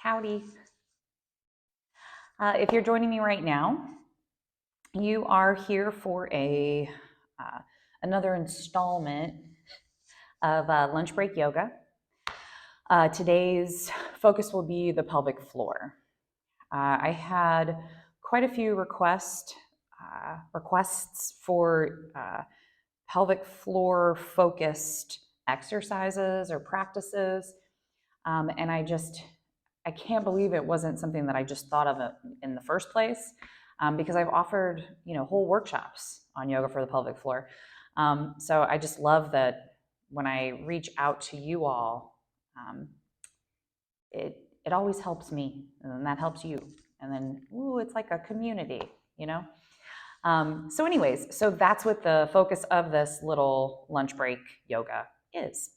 Howdy. If you're joining me right now, you are here for another installment of lunch break yoga. Today's focus will be the pelvic floor. I had quite a few requests for pelvic floor focused exercises or practices, and I can't believe it wasn't something that I just thought of in the first place, because I've offered, whole workshops on yoga for the pelvic floor. So I just love that when I reach out to you all, it always helps me, and then that helps you, and then it's like a community, you know. So that's what the focus of this little lunch break yoga is.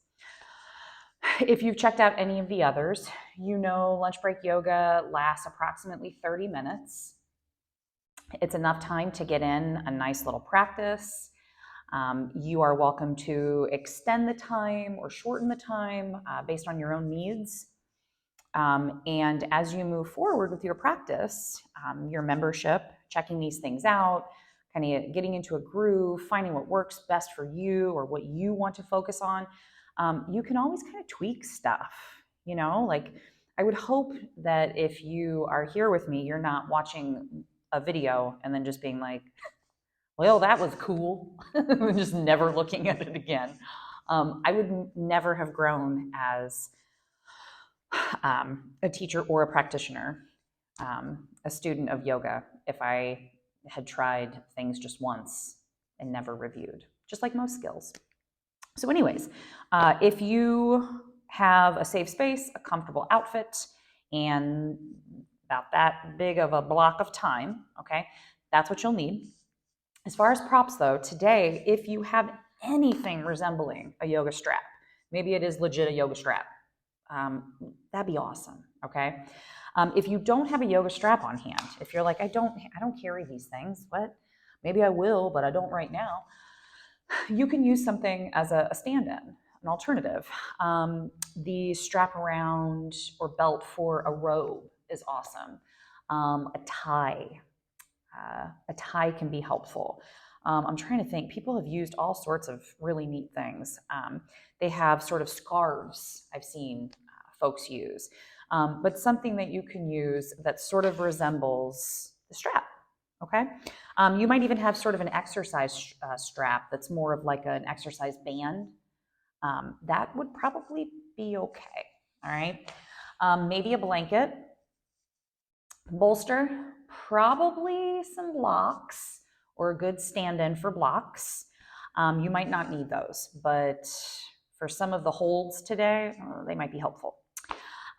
If you've checked out any of the others, you know lunch break yoga lasts approximately 30 minutes. It's enough time to get in a nice little practice. You are welcome to extend the time or shorten the time based on your own needs. And as you move forward with your practice, your membership, checking these things out, kind of getting into a groove, finding what works best for you or what you want to focus on, you can always kind of tweak stuff, like I would hope that if you are here with me, you're not watching a video and then just being like, well, that was cool, just never looking at it again. I would never have grown as a teacher or a practitioner, a student of yoga, if I had tried things just once and never reviewed, just like most skills. So anyways, if you have a safe space, a comfortable outfit, and about that big of a block of time, okay, that's what you'll need. As far as props though, today, if you have anything resembling a yoga strap, maybe it is legit a yoga strap, that'd be awesome, okay? If you don't have a yoga strap on hand, if you're like, I don't carry these things, what? Maybe I will, but I don't right now. You can use something as a stand-in, an alternative. The strap around or belt for a robe is awesome. A tie can be helpful. I'm trying to think. People have used all sorts of really neat things. They have sort of scarves I've seen folks use, but something that you can use that sort of resembles the strap. Okay. You might even have sort of an exercise strap that's more of like an exercise band. That would probably be okay. All right. Maybe a blanket, bolster, probably some blocks or a good stand-in for blocks. You might not need those, but for some of the holds today, they might be helpful.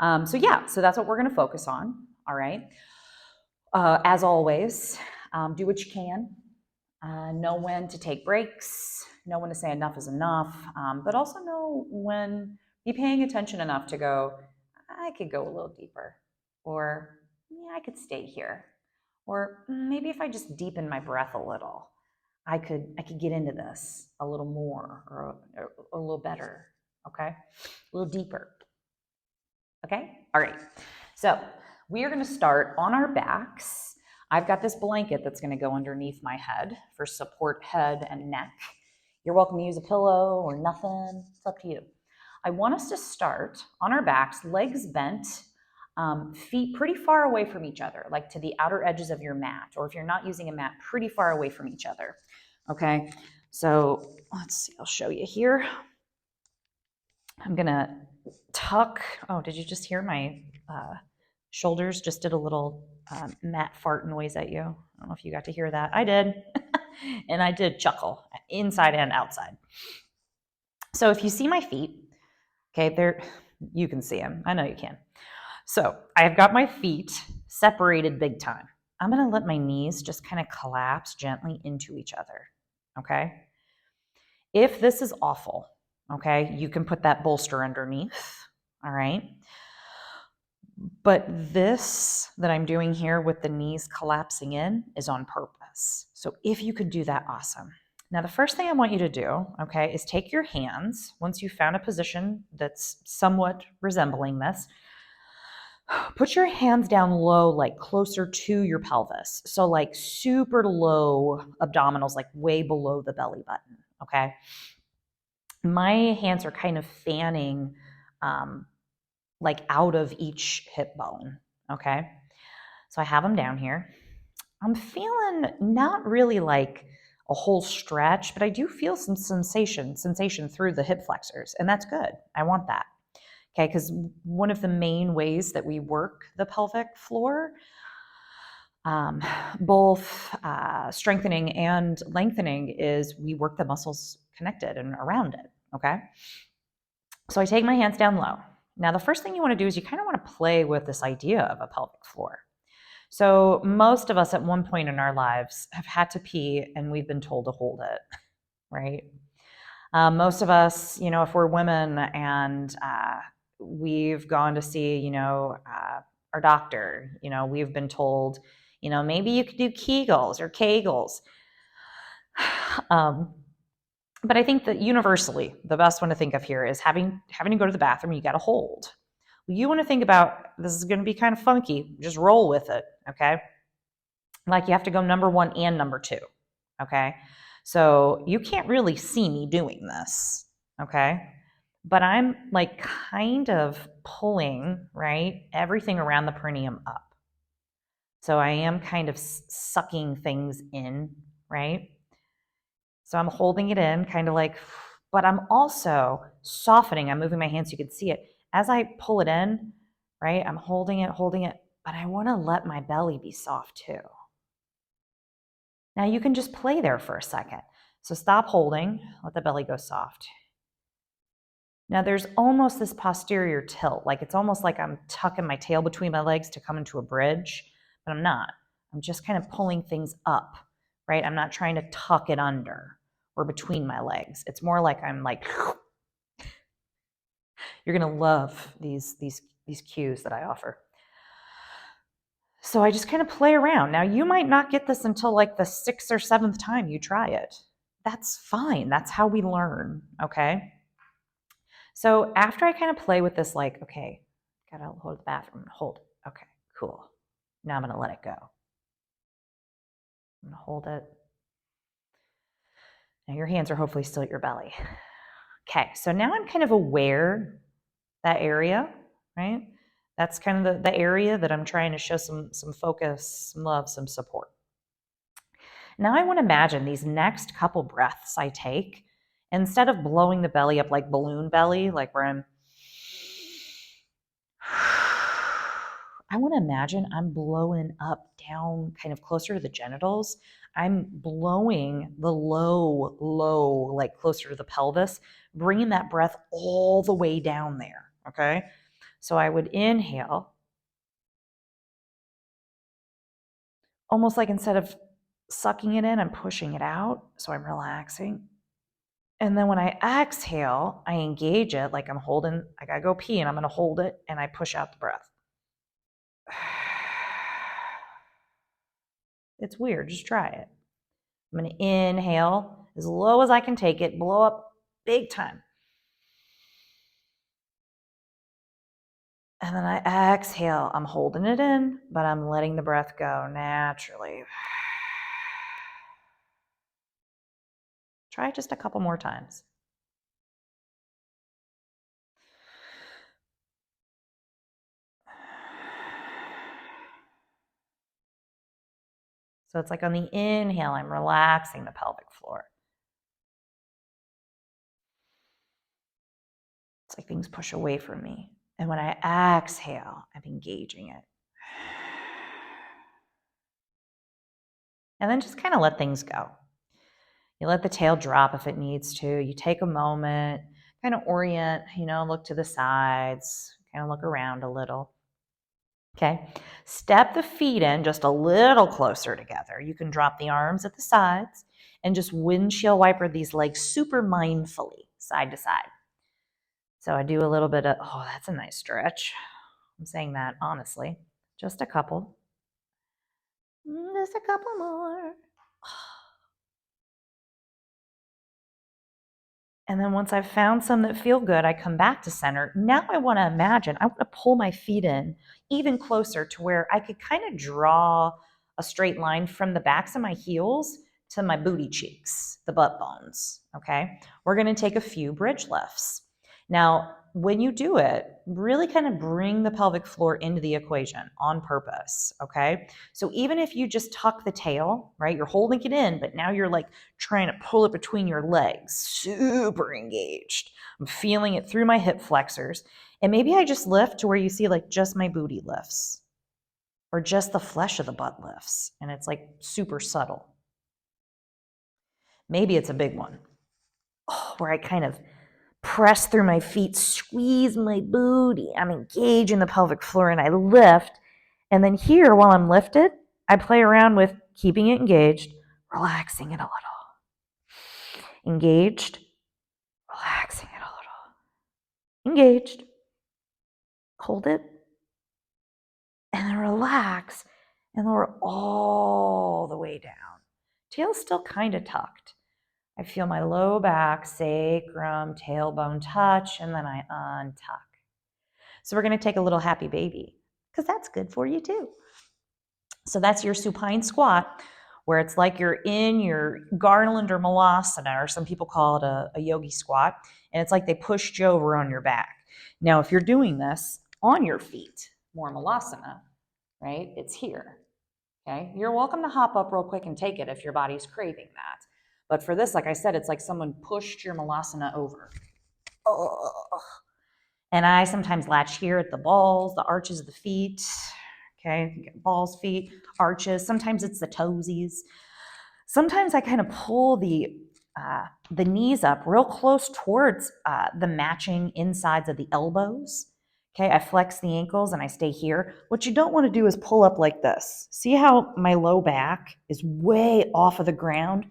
So that's what we're going to focus on. All right. As always, do what you can. Know when to take breaks, know when to say enough is enough, but also know when be paying attention enough to go, I could go a little deeper, or I could stay here, or maybe if I just deepen my breath a little, I could get into this a little more or a little better, okay? A little deeper. Okay? All right. So, we are going to start on our backs. I've got this blanket that's going to go underneath my head for support head and neck. You're welcome to use a pillow or nothing. It's up to you. I want us to start on our backs, legs bent, feet pretty far away from each other, like to the outer edges of your mat, or if you're not using a mat, pretty far away from each other. Okay, so let's see, I'll show you here. I'm gonna tuck. Oh, did you just hear my shoulders just did a little mat fart noise at you? I don't know if you got to hear that. I did. And I did chuckle inside and outside. So if you see my feet, okay, you can see them. I know you can. So I've got my feet separated big time. I'm going to let my knees just kind of collapse gently into each other, okay? If this is awful, okay, you can put that bolster underneath, all right? But this that I'm doing here with the knees collapsing in is on purpose. So if you could do that, awesome. Now, the first thing I want you to do, okay, is take your hands, once you've found a position that's somewhat resembling this, Put your hands down low, like closer to your pelvis. So like super low abdominals, like way below the belly button, okay? My hands are kind of fanning like out of each hip bone, okay? So I have them down here. I'm feeling not really like a whole stretch, but I do feel some sensation through the hip flexors, and that's good. I want that. Okay, because one of the main ways that we work the pelvic floor, both strengthening and lengthening, is we work the muscles connected and around it. Okay, so I take my hands down low. Now, the first thing you want to do is you kind of want to play with this idea of a pelvic floor. So, most of us at one point in our lives have had to pee and we've been told to hold it, right? Most of us, if we're women and we've gone to see, our doctor, we've been told, maybe you could do Kegels or Kegels. But I think that universally, the best one to think of here is having to go to the bathroom, you got to hold. You want to think about, this is going to be kind of funky, just roll with it, okay? Like you have to go number 1 and number 2, okay? So you can't really see me doing this, okay? But I'm like kind of pulling, right, everything around the perineum up. So I am kind of sucking things in, right? So I'm holding it in, kind of like, but I'm also softening. I'm moving my hands so you can see it. As I pull it in, right, I'm holding it, but I want to let my belly be soft too. Now you can just play there for a second. So stop holding, let the belly go soft. Now there's almost this posterior tilt, like it's almost like I'm tucking my tail between my legs to come into a bridge, but I'm not. I'm just kind of pulling things up, right? I'm not trying to tuck it under or between my legs. It's more like I'm like, you're gonna love these cues that I offer. So I just kind of play around. Now you might not get this until like the 6th or 7th time you try it. That's fine. That's how we learn, okay? So after I kind of play with this, like, okay, gotta hold the bathroom, hold it. Okay, cool. Now I'm gonna let it go. I'm gonna hold it. Now your hands are hopefully still at your belly. Okay, so now I'm kind of aware that area, right? That's kind of the area that I'm trying to show some focus, some love, some support. Now I want to imagine these next couple breaths I take, instead of blowing the belly up like balloon belly, like where I want to imagine I'm blowing up, down, kind of closer to the genitals. I'm blowing the low, like closer to the pelvis, bringing that breath all the way down there, okay? So I would inhale, almost like instead of sucking it in, I'm pushing it out. So I'm relaxing. And then when I exhale, I engage it like I'm holding, I gotta go pee and I'm gonna hold it and I push out the breath. It's weird, just try it. I'm gonna inhale as low as I can take it, blow up big time. And then I exhale. I'm holding it in, but I'm letting the breath go naturally. Try it just a couple more times. So it's like on the inhale, I'm relaxing the pelvic floor. It's like things push away from me. And when I exhale, I'm engaging it. And then just kind of let things go. You let the tail drop if it needs to. You take a moment, kind of orient, look to the sides, kind of look around a little. Okay. Step the feet in just a little closer together. You can drop the arms at the sides and just windshield wiper these legs super mindfully, side to side. So I do a little bit of, oh, that's a nice stretch. I'm saying that honestly. Just a couple. Just a couple more. And then once I've found some that feel good, I come back to center. Now I want to pull my feet in even closer to where I could kind of draw a straight line from the backs of my heels to my booty cheeks, the butt bones, okay? We're going to take a few bridge lifts. Now, when you do it, really kind of bring the pelvic floor into the equation on purpose, okay? So even if you just tuck the tail, right, you're holding it in, but now you're like trying to pull it between your legs, super engaged. I'm feeling it through my hip flexors. And maybe I just lift to where you see like just my booty lifts or just the flesh of the butt lifts. And it's like super subtle. Maybe it's a big one where I kind of press through my feet, squeeze my booty. I'm engaging the pelvic floor and I lift. And then here, while I'm lifted, I play around with keeping it engaged, relaxing it a little. Engaged, relaxing it a little. Engaged. Hold it. And then relax and lower all the way down. Tail's still kind of tucked. I feel my low back, sacrum, tailbone touch, and then I untuck. So we're going to take a little happy baby because that's good for you too. So that's your supine squat, where it's like you're in your garland or malasana, or some people call it a yogi squat, and it's like they pushed you over on your back. Now, if you're doing this on your feet, more malasana, right? It's here, okay? You're welcome to hop up real quick and take it if your body's craving that. But for this, like I said, it's like someone pushed your malasana over. Ugh. And I sometimes latch here at the balls, the arches of the feet. Okay, balls, feet, arches. Sometimes it's the toesies. Sometimes I kind of pull the knees up real close towards the matching insides of the elbows. Okay, I flex the ankles and I stay here. What you don't want to do is pull up like this. See how my low back is way off of the ground?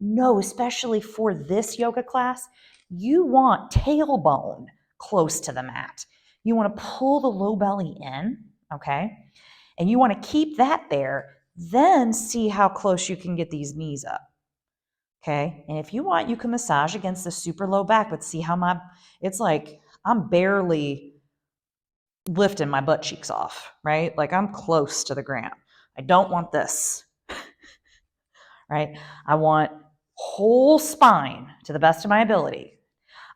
No, especially for this yoga class, you want tailbone close to the mat. You want to pull the low belly in, okay? And you want to keep that there, then see how close you can get these knees up. Okay. And if you want, you can massage against the super low back, but see how it's like I'm barely lifting my butt cheeks off, right? Like I'm close to the ground. I don't want this, right? I want whole spine to the best of my ability.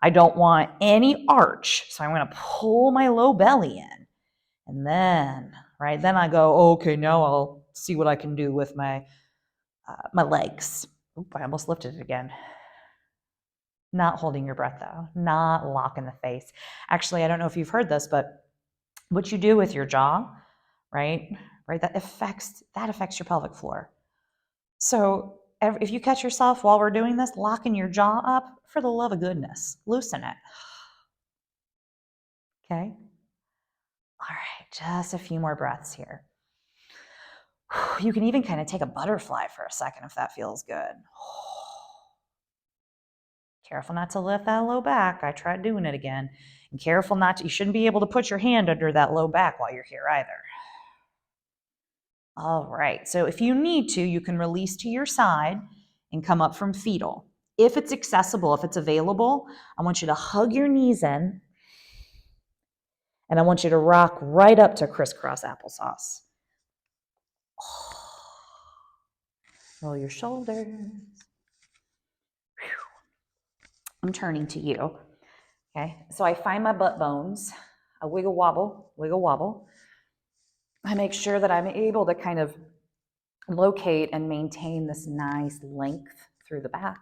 I don't want any arch. So I'm going to pull my low belly in. And then, right, then I go, okay, now I'll see what I can do with my legs. Oop, I almost lifted it again. Not holding your breath though, not locking the face. Actually, I don't know if you've heard this, but what you do with your jaw, right, that affects your pelvic floor. So if you catch yourself while we're doing this, locking your jaw up, for the love of goodness, loosen it. Okay. All right, just a few more breaths here. You can even kind of take a butterfly for a second if that feels good. Careful not to lift that low back. I tried doing it again. And careful not to, you shouldn't be able to put your hand under that low back while you're here either. All right, so if you need to, you can release to your side and come up from fetal. If it's accessible, if it's available, I want you to hug your knees in and I want you to rock right up to crisscross applesauce. Roll your shoulders. I'm turning to you. Okay, so I find my butt bones, I wiggle wobble, wiggle wobble. I make sure that I'm able to kind of locate and maintain this nice length through the back.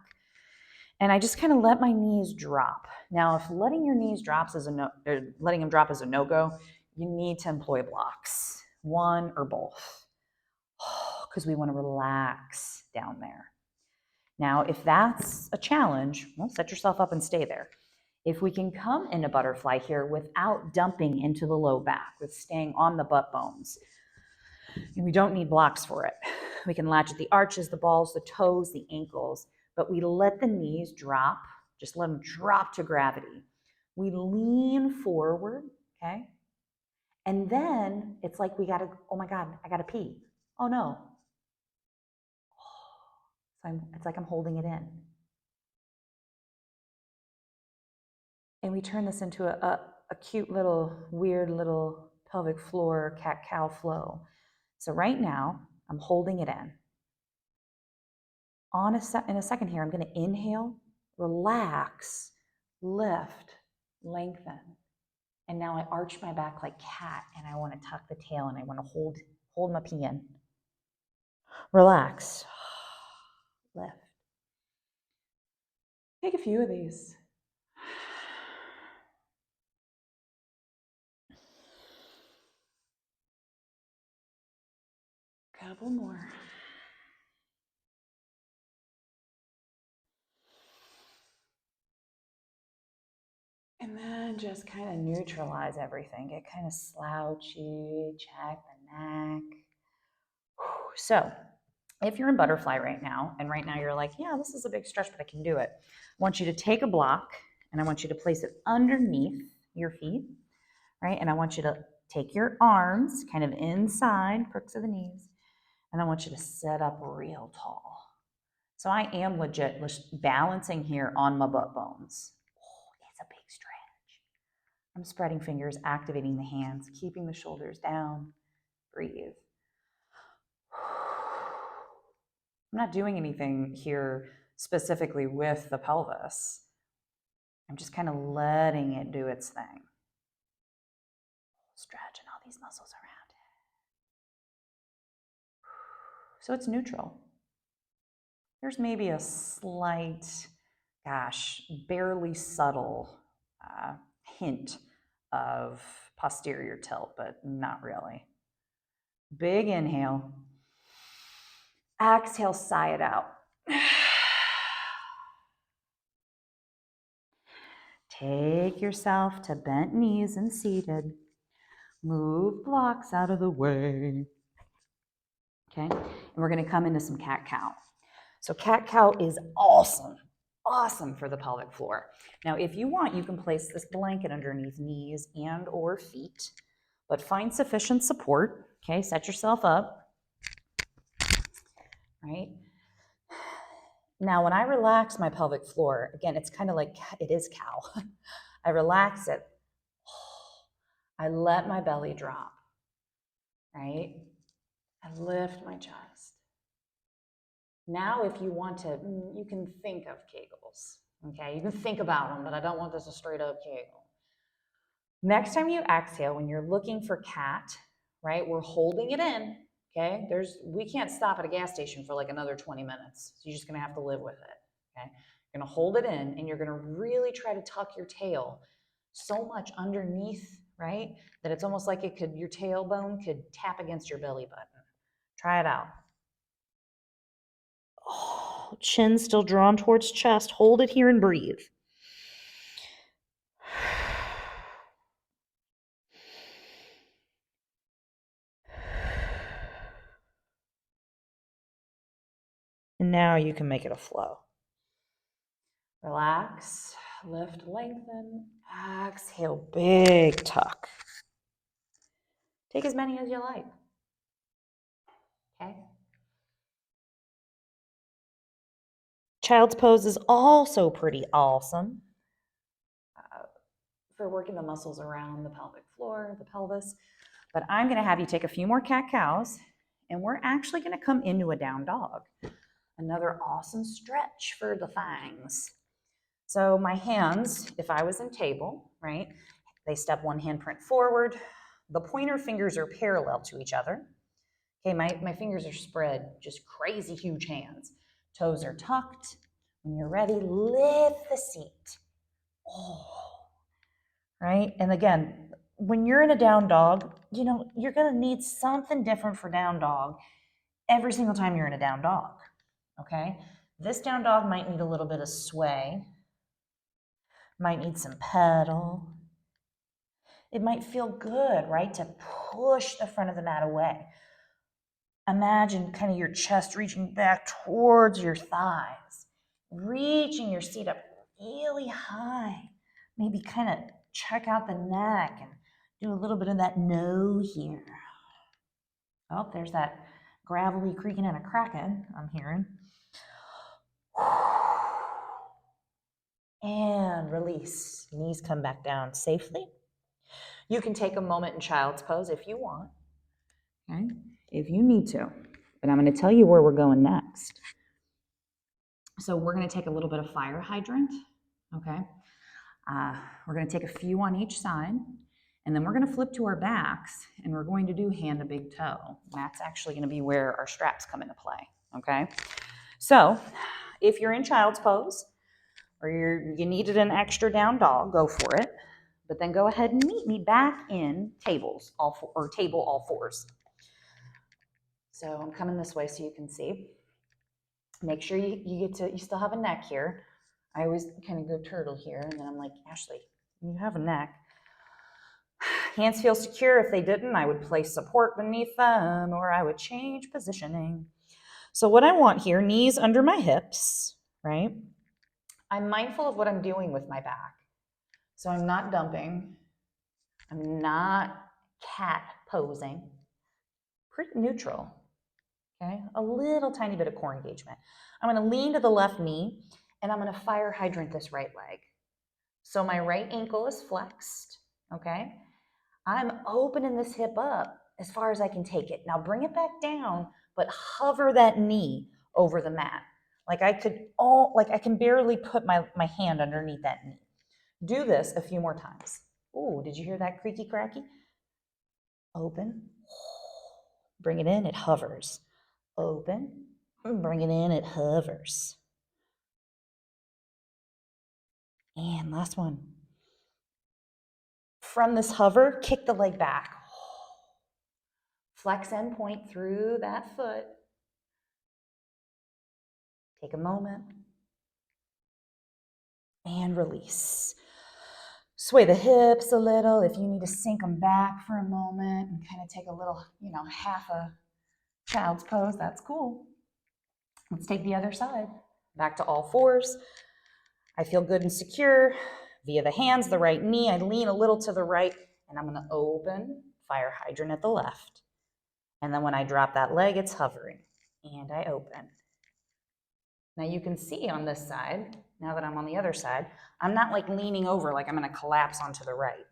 And I just kind of let my knees drop. Now, if letting your knees drop is letting them drop is a no-go, you need to employ blocks, one or both, because we want to relax down there. Now, if that's a challenge, well, set yourself up and stay there. If we can come into butterfly here without dumping into the low back, with staying on the butt bones, and we don't need blocks for it. We can latch at the arches, the balls, the toes, the ankles, but we let the knees drop, just let them drop to gravity. We lean forward, okay? And then it's like we gotta, oh my God, I gotta pee. Oh no. So it's like I'm holding it in. And we turn this into a cute little, weird little pelvic floor, cat-cow flow. So right now, I'm holding it in. In a second here, I'm going to inhale, relax, lift, lengthen. And now I arch my back like cat, and I want to tuck the tail, and I want to hold my pee in. Relax, lift. Take a few of these. Couple more. And then just kind of neutralize everything. Get kind of slouchy, check the neck. So if you're in butterfly right now, and right now you're like, yeah, this is a big stretch, but I can do it. I want you to take a block, and I want you to place it underneath your feet, right? And I want you to take your arms kind of inside, crooks of the knees, and I want you to set up real tall. So I am legit balancing here on my butt bones. Oh, it's a big stretch. I'm spreading fingers, activating the hands, keeping the shoulders down. Breathe. I'm not doing anything here specifically with the pelvis. I'm just kind of letting it do its thing. Stretching all these muscles around it. So it's neutral. There's maybe a slight, barely subtle hint of posterior tilt, but not really. Big inhale. Exhale, sigh it out. Take yourself to bent knees and seated. Move blocks out of the way. Okay, and we're going to come into some cat-cow. So cat-cow is awesome for the pelvic floor. Now, if you want, you can place this blanket underneath knees and or feet, but find sufficient support. Okay, set yourself up. Right? Now, when I relax my pelvic floor, again, it's kind of like it is cow. I relax it. I let my belly drop, right? I lift my chest. Now, if you want to, you can think of Kegels, okay? You can think about them, but I don't want this a straight up Kegel. Next time you exhale, when you're looking for cat, right, we're holding it in, okay? We can't stop at a gas station for like another 20 minutes. So you're just gonna have to live with it, okay? You're gonna hold it in, and you're gonna really try to tuck your tail so much underneath, right, that it's almost like your tailbone could tap against your belly button. Try it out. Oh, chin still drawn towards chest. Hold it here and breathe. And now you can make it a flow. Relax, lift, lengthen, exhale, big tuck. Take as many as you like. Okay? Child's pose is also pretty awesome for working the muscles around the pelvic floor, the pelvis. But I'm going to have you take a few more cat-cows, and we're actually going to come into a down dog. Another awesome stretch for the thighs. So my hands, if I was in table, right, they step one handprint forward. The pointer fingers are parallel to each other. Okay, my fingers are spread, just crazy huge hands. Toes are tucked. When you're ready, lift the seat. Oh, right? And again, when you're in a down dog, you're going to need something different for down dog every single time you're in a down dog, okay? This down dog might need a little bit of sway, might need some pedal. It might feel good, right, to push the front of the mat away. Imagine kind of your chest reaching back towards your thighs, reaching your seat up really high. Maybe kind of check out the neck and do a little bit of that no here. Oh, there's that gravelly creaking and a cracking I'm hearing. And release. Knees come back down safely. You can take a moment in child's pose if you want, okay? If you need to. But I'm going to tell you where we're going next. So we're going to take a little bit of fire hydrant, okay? We're going to take a few on each side, and then we're going to flip to our backs, and we're going to do hand to big toe. That's actually going to be where our straps come into play, okay? So if you're in child's pose, or you needed an extra down dog, go for it. But then go ahead and meet me back in tables, table all fours. So I'm coming this way so you can see. Make sure you still have a neck here. I always kind of go turtle here, and then I'm like, Ashley, you have a neck. Hands feel secure. If they didn't, I would place support beneath them, or I would change positioning. So what I want here, knees under my hips, right? I'm mindful of what I'm doing with my back. So I'm not dumping. I'm not cat posing. Pretty neutral, okay? A little tiny bit of core engagement. I'm gonna lean to the left knee, and I'm gonna fire hydrant this right leg. So my right ankle is flexed, okay? I'm opening this hip up as far as I can take it. Now bring it back down, but hover that knee over the mat. Like I can barely put my hand underneath that knee. Do this a few more times. Ooh, did you hear that creaky cracky? Open. Bring it in, it hovers. Open. Bring it in, it hovers. And last one. From this hover, kick the leg back. Flex and point through that foot. Take a moment. And release. Sway the hips a little if you need to sink them back for a moment and kind of take a little, half a child's pose. That's cool. Let's take the other side. Back to all fours. I feel good and secure. Via the hands, the right knee, I lean a little to the right, and I'm going to open, fire hydrant at the left. And then when I drop that leg, it's hovering, and I open. Now you can see on this side, now that I'm on the other side, I'm not like leaning over like I'm going to collapse onto the right.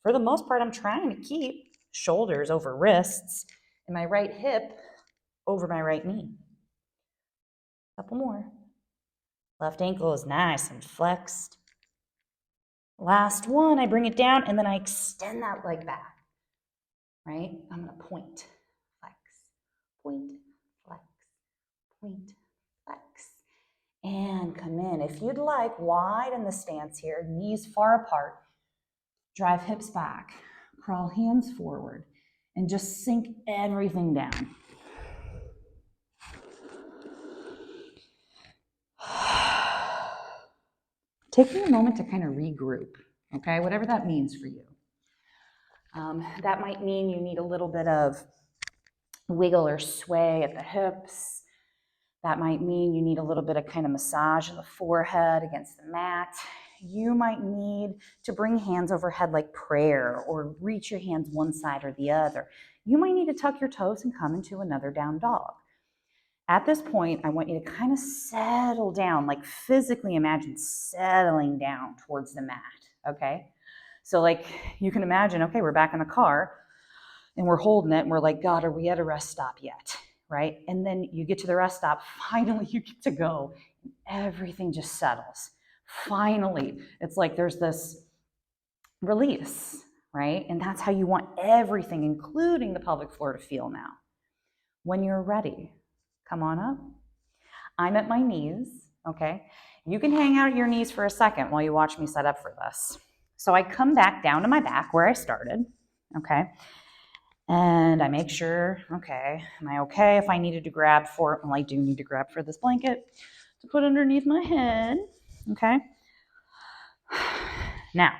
For the most part, I'm trying to keep shoulders over wrists and my right hip over my right knee. Couple more. Left ankle is nice and flexed. Last one, I bring it down and then I extend that leg back, right? I'm gonna point, flex, point, flex, point, flex, and come in. If you'd like, wide in the stance here, knees far apart, drive hips back, crawl hands forward, and just sink everything down. Taking a moment to kind of regroup, okay? Whatever that means for you. That might mean you need a little bit of wiggle or sway at the hips. That might mean you need a little bit of kind of massage in the forehead against the mat. You might need to bring hands overhead like prayer or reach your hands one side or the other. You might need to tuck your toes and come into another down dog. At this point, I want you to kind of settle down, like physically imagine settling down towards the mat, okay? So like you can imagine, okay, we're back in the car and we're holding it and we're like, God, are we at a rest stop yet, right? And then you get to the rest stop, finally you get to go, and everything just settles. Finally, it's like there's this release, right? And that's how you want everything, including the pelvic floor, to feel now. When you're ready, come on up. I'm at my knees, okay? You can hang out at your knees for a second while you watch me set up for this. So I come back down to my back where I started, okay? And I make sure, okay, am I okay if I needed to grab for, well, I do need to grab for this blanket to put underneath my head, okay? Now,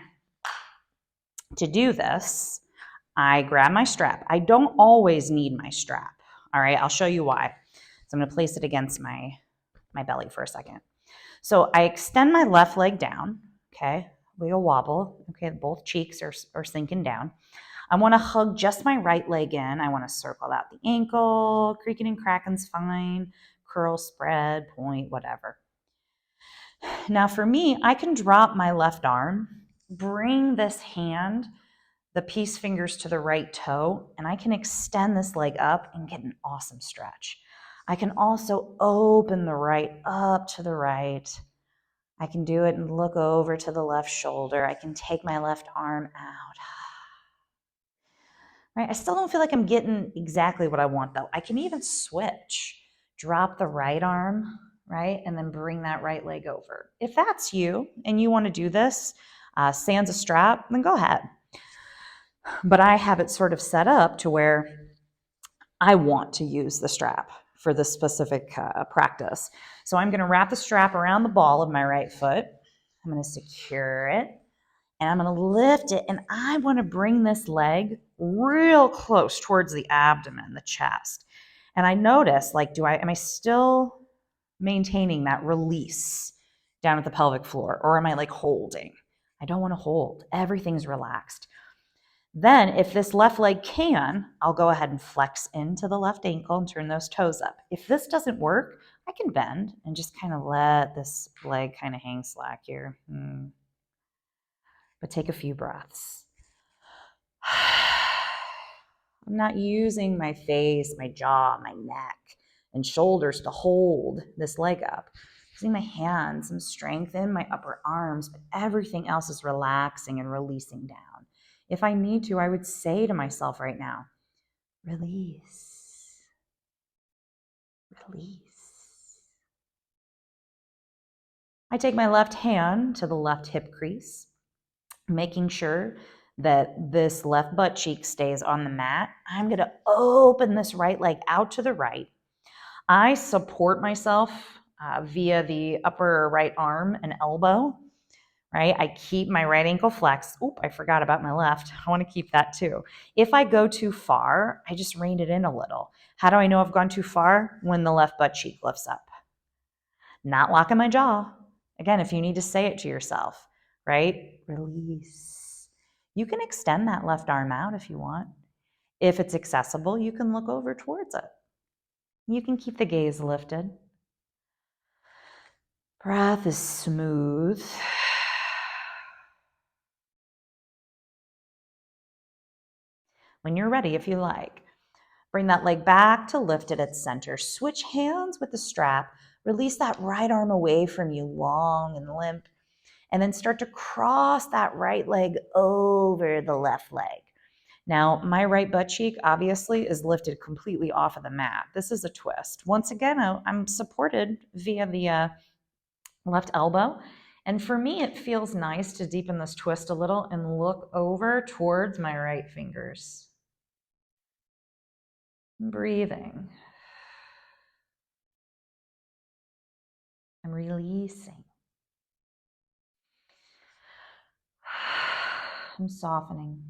to do this, I grab my strap. I don't always need my strap, all right? I'll show you why. So I'm gonna place it against my belly for a second. So I extend my left leg down, okay? We go wobble, okay? Both cheeks are sinking down. I wanna hug just my right leg in. I wanna circle out the ankle, creaking and cracking's fine, curl, spread, point, whatever. Now for me, I can drop my left arm, bring this hand, the peace fingers to the right toe, and I can extend this leg up and get an awesome stretch. I can also open the right up to the right. I can do it and look over to the left shoulder. I can take my left arm out. Right? I still don't feel like I'm getting exactly what I want though. I can even switch. Drop the right arm, right? And then bring that right leg over. If that's you and you want to do this, sans a strap, then go ahead. But I have it sort of set up to where I want to use the strap for this specific practice. So I'm going to wrap the strap around the ball of my right foot. I'm going to secure it and I'm going to lift it. And I want to bring this leg real close towards the abdomen, the chest. And I notice, like, am I still maintaining that release down at the pelvic floor, or am I like holding? I don't want to hold. Everything's relaxed. Then if this left leg can, I'll go ahead and flex into the left ankle and turn those toes up. If this doesn't work, I can bend and just kind of let this leg kind of hang slack here. But take a few breaths. I'm not using my face, my jaw, my neck, and shoulders to hold this leg up. I'm using my hands, some strength in my upper arms, but everything else is relaxing and releasing down. If I need to, I would say to myself right now, release, release. I take my left hand to the left hip crease, making sure that this left butt cheek stays on the mat. I'm going to open this right leg out to the right. I support myself via the upper right arm and elbow, right? I keep my right ankle flexed. Oop, I forgot about my left. I want to keep that too. If I go too far, I just rein it in a little. How do I know I've gone too far? When the left butt cheek lifts up. Not locking my jaw. Again, if you need to say it to yourself, right? Release. You can extend that left arm out if you want. If it's accessible, you can look over towards it. You can keep the gaze lifted. Breath is smooth. When you're ready, if you like, bring that leg back to lift it at center. Switch hands with the strap. Release that right arm away from you, long and limp. And then start to cross that right leg over the left leg. Now, my right butt cheek obviously is lifted completely off of the mat. This is a twist. Once again, I'm supported via the left elbow. And for me, it feels nice to deepen this twist a little and look over towards my right fingers. Breathing. I'm releasing. I'm softening.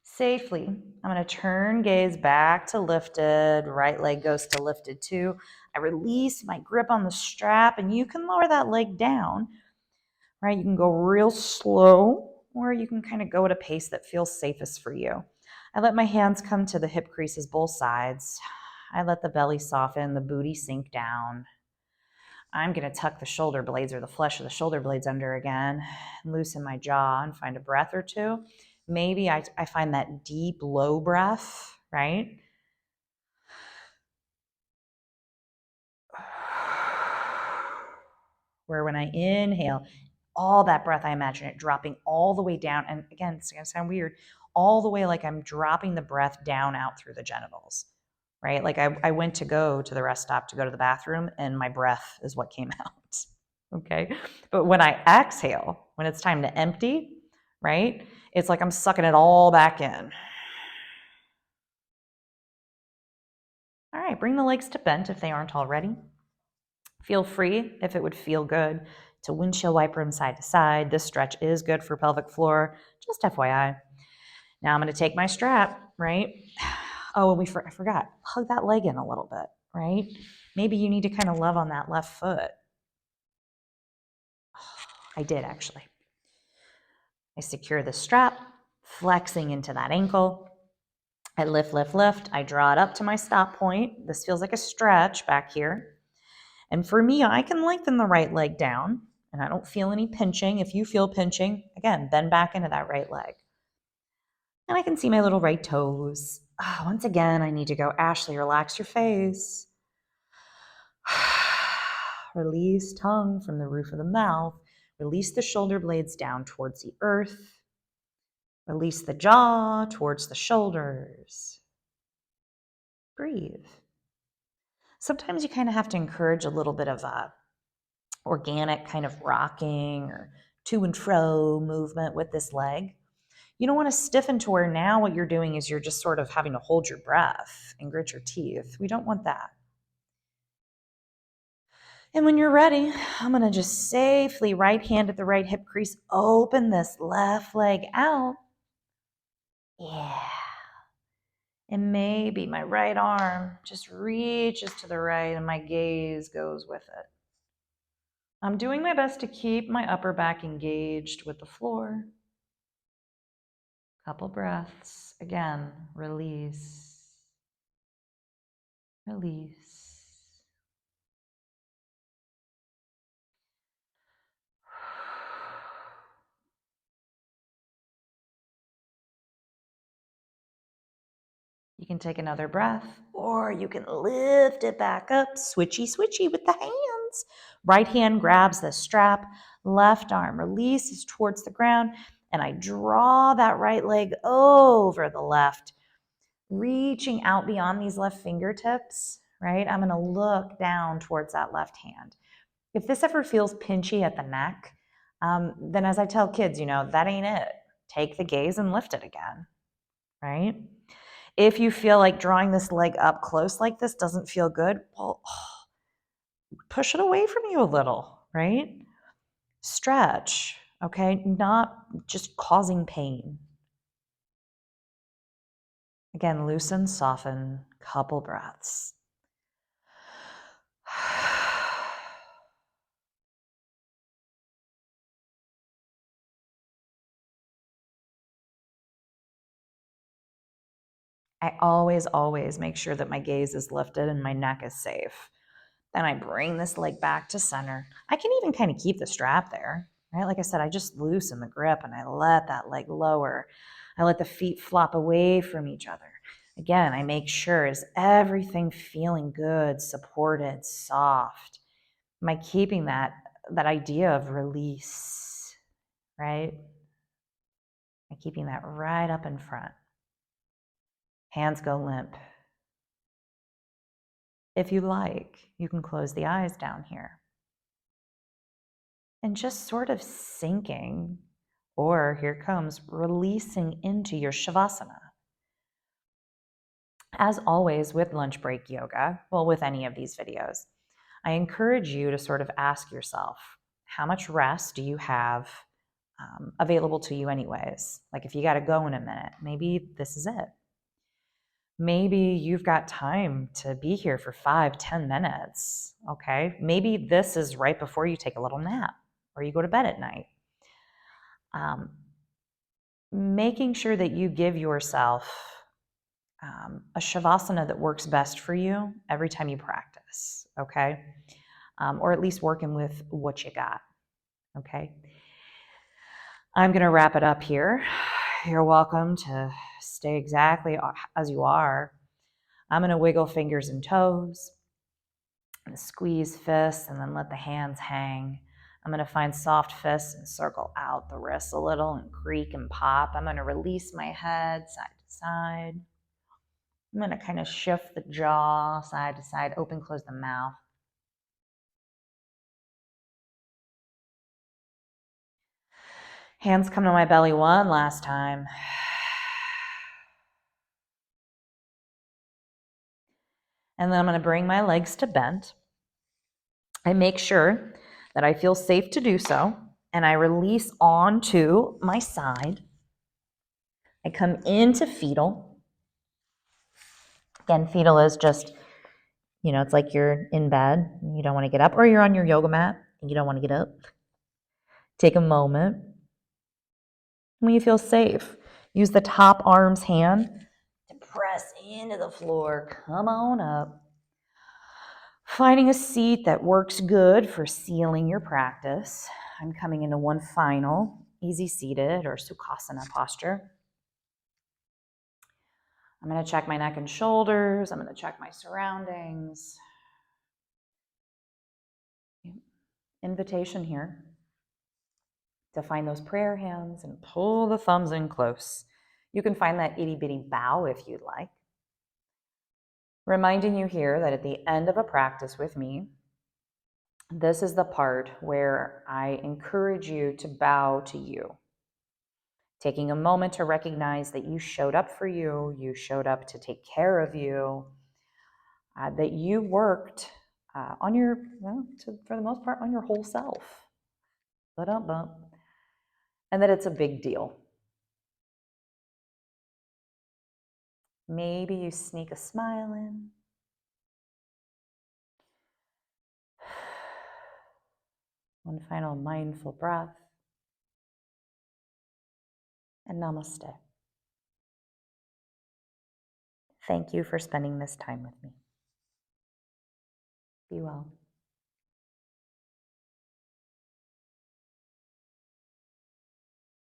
Safely, I'm going to turn gaze back to lifted. Right leg goes to lifted too. I release my grip on the strap, and you can lower that leg down, right? You can go real slow, or you can kind of go at a pace that feels safest for you. I let my hands come to the hip creases, both sides. I let the belly soften, the booty sink down. I'm going to tuck the shoulder blades or the flesh of the shoulder blades under again, loosen my jaw and find a breath or two. Maybe I find that deep, low breath, right? Where when I inhale, all that breath, I imagine it dropping all the way down. And again, it's going to sound weird, all the way like I'm dropping the breath down out through the genitals, right? Like I went to go to the rest stop to go to the bathroom and my breath is what came out. Okay. But when I exhale, when it's time to empty, right? It's like I'm sucking it all back in. All right. Bring the legs to bent if they aren't already. Feel free, if it would feel good, to windshield wiper them side to side. This stretch is good for pelvic floor, just FYI. Now I'm going to take my strap, right? Oh, I forgot. Hug that leg in a little bit, right? Maybe you need to kind of love on that left foot. I did actually. I secure the strap, flexing into that ankle. I lift, lift, lift. I draw it up to my stop point. This feels like a stretch back here. And for me, I can lengthen the right leg down and I don't feel any pinching. If you feel pinching, again, bend back into that right leg. And I can see my little right toes. Once again, I need to go, Ashley, relax your face. Release tongue from the roof of the mouth. Release the shoulder blades down towards the earth. Release the jaw towards the shoulders. Breathe. Sometimes you kind of have to encourage a little bit of a organic kind of rocking or to and fro movement with this leg. You don't want to stiffen to where now what you're doing is you're just sort of having to hold your breath and grit your teeth. We don't want that. And when you're ready, I'm going to just safely right hand at the right hip crease, open this left leg out. Yeah. And maybe my right arm just reaches to the right and my gaze goes with it. I'm doing my best to keep my upper back engaged with the floor. Couple breaths. Again, release. Release. You can take another breath, or you can lift it back up, switchy, switchy with the hands. Right hand grabs the strap, left arm releases towards the ground, and I draw that right leg over the left, reaching out beyond these left fingertips, right? I'm gonna look down towards that left hand. If this ever feels pinchy at the neck, then as I tell kids, that ain't it. Take the gaze and lift it again, right? If you feel like drawing this leg up close like this doesn't feel good, well, push it away from you a little, right? Stretch, okay? Not just causing pain. Again, loosen, soften, couple breaths. I always make sure that my gaze is lifted and my neck is safe. Then I bring this leg back to center. I can even kind of keep the strap there, right? Like I said, I just loosen the grip and I let that leg lower. I let the feet flop away from each other. Again, I make sure, is everything feeling good, supported, soft? Am I keeping that idea of release, right? Am I keeping that right up in front? Hands go limp. If you like, you can close the eyes down here. And just sort of sinking, or here comes releasing into your Shavasana. As always with lunch break yoga, well, with any of these videos, I encourage you to sort of ask yourself, how much rest do you have available to you anyways? Like if you got to go in a minute, maybe this is it. Maybe you've got time to be here for 5-10 minutes, okay? Maybe this is right before you take a little nap or you go to bed at night. Making sure that you give yourself a Shavasana that works best for you every time you practice, okay? Or at least working with what you got, okay? I'm going to wrap it up here. You're welcome to stay exactly as you are. I'm going to wiggle fingers and toes, and squeeze fists, and then let the hands hang. I'm going to find soft fists and circle out the wrists a little and creak and pop. I'm going to release my head side to side. I'm going to kind of shift the jaw side to side, open, close the mouth. Hands come to my belly one last time. And then I'm going to bring my legs to bent. I make sure that I feel safe to do so. And I release onto my side. I come into fetal. Again, fetal is just, it's like you're in bed and you don't want to get up, or you're on your yoga mat and you don't want to get up. Take a moment. When you feel safe, use the top arm's hand to press into the floor. Come on up. Finding a seat that works good for sealing your practice. I'm coming into one final easy seated or Sukhasana posture. I'm going to check my neck and shoulders. I'm going to check my surroundings. Invitation here to find those prayer hands and pull the thumbs in close. You can find that itty bitty bow if you'd like. Reminding you here that at the end of a practice with me, this is the part where I encourage you to bow to you. Taking a moment to recognize that you showed up for you, you showed up to take care of you, that you worked on your, for the most part, on your whole self. Ba-dum-bum. And that it's a big deal. Maybe you sneak a smile in. One final mindful breath. And namaste. Thank you for spending this time with me. Be well.